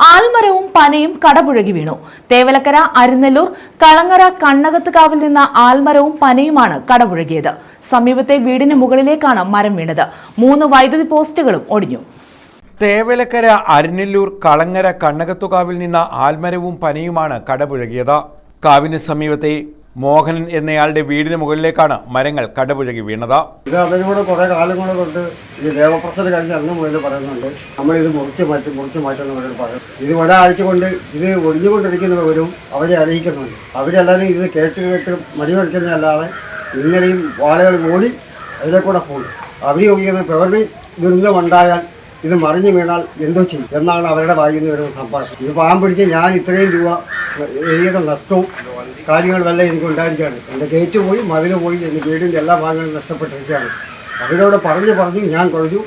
ആൽമരവും പനയും കടപുഴകി വീണു. തേവലക്കര അരിനെല്ലൂർ കളങ്ങര കണ്ണകത്തുകാവിൽ നിന്ന ആൽമരവും പനയുമാണ് കടപുഴകിയത്. സമീപത്തെ വീടിന് മുകളിലേക്കാണ് മരം വീണത്. 3 വൈദ്യുതി പോസ്റ്റുകളും ഒടിഞ്ഞു. തേവലക്കര അരിനെല്ലൂർ കളങ്ങര കണ്ണകത്തുകാവിൽ നിന്ന ആൽമരവും പനയുമാണ് കടപുഴകിയത്. കാവിന് സമീപത്തെ മോഹനൻ എന്നയാളുടെ വീടിന് മുകളിലേക്കാണ് മരങ്ങൾ കടപുഴകി വീണത്. ഇത് അവരോട് കുറെ കാലം കൊണ്ട് തൊട്ട് ഈ ദേവപ്രസരം കഴിഞ്ഞ് അന്ന് മുതൽ പറയുന്നുണ്ട്, നമ്മളിത് മുറിച്ച് മാറ്റുന്ന പറയും. ഇത് ഒരാഴ്ച കൊണ്ട് ഇത് ഒടിഞ്ഞുകൊണ്ടിരിക്കുന്നവരും അവരെ അറിയിക്കുന്നുണ്ട്. അവരെല്ലാവരും ഇത് കേട്ട് മടിവെക്കുന്നതല്ലാതെ ഇന്നലെയും വാളുകൾ ഓടി അതിലെ കൂടെ പോയി. അവർ ചോദിക്കുന്ന പ്രകൃതി ദുരന്തമുണ്ടായാൽ ഇത് മറിഞ്ഞു വീണാൽ എന്തോ ചെയ്യും എന്നാണ് അവരുടെ വായിൽ നിന്ന് വരുന്ന സംഭാഷണം. ഇത് പാവം പിടിച്ച് ഞാൻ ഇത്രയും രൂപ ഏരിയയുടെ നഷ്ടവും കാര്യങ്ങളുമെല്ലാം എനിക്ക് ഉണ്ടായിരിക്കുകയാണ്. എൻ്റെ ഗേറ്റ് പോയി, മതിൽ പോയി, എൻ്റെ വീടിൻ്റെ എല്ലാ ഭാഗങ്ങളും നഷ്ടപ്പെട്ടിരിക്കുകയാണ്. അവരോട് പറഞ്ഞു ഞാൻ കുഴഞ്ഞു,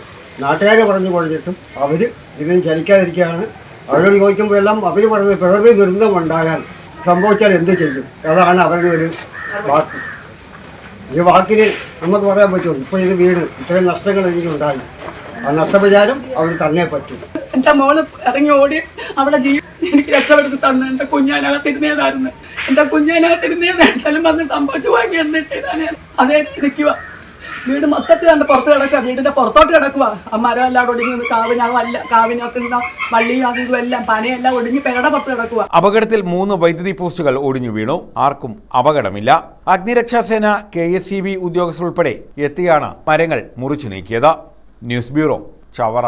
നാട്ടുകാരെ കുഴഞ്ഞിട്ടും അവർ ഇതിനും ചലിക്കാതിരിക്കുകയാണ്. അവരോട് ചോദിക്കുമ്പോൾ എല്ലാം അവർ പറയുന്നത് പ്രകൃതി ദുരന്തമുണ്ടായാൽ സംഭവിച്ചാൽ എന്ത് ചെയ്യും, അതാണ് അവരുടെ ഒരു വാക്ക്. ഈ വാക്കിന് നമുക്ക് പറയാൻ പറ്റുമോ? ഇപ്പോൾ ഇത് വീട് ഇത്രയും നഷ്ടങ്ങൾ എനിക്കുണ്ടായി, ആ നഷ്ടപരിഹാരം അവർ തന്നേ പറ്റും. എൻ്റെ മോള് ഇറങ്ങി ഓടി അവിടെ എനിക്ക് രക്ഷപ്പെടുത്തി തന്നു. എൻ്റെ കുഞ്ഞാനകത്തിരുന്നേതായിരുന്നു. എൻ്റെ കുഞ്ഞാനകത്തിരുന്നേതായാലും വന്ന് സംഭവിച്ചു വാങ്ങി എന്ത് ചെയ്താൽ അതേ നിൽക്കുക. വീട് മൊത്തത്തിൽ കണ്ട് പുറത്ത് കിടക്കുക, വീടിൻ്റെ പുറത്തോട്ട് കിടക്കുക. ആ മരം എല്ലാം ഒടിഞ്ഞു, കാവിനകത്ത് നിന്ന് വള്ളിയും അതും എല്ലാം പനയെല്ലാം ഒടിഞ്ഞ് പെരട പുറത്ത് കിടക്കുക. അപകടത്തിൽ 3 വൈദ്യുതി പോസ്റ്റുകൾ ഒടിഞ്ഞു വീണു. ആർക്കും അപകടമില്ല. അഗ്നിരക്ഷാസേന, KSEB ഉദ്യോഗസ്ഥർ ഉൾപ്പെടെ എത്തിയാണ് മരങ്ങൾ മുറിച്ചു നീക്കിയത്. News bureau, Chavara.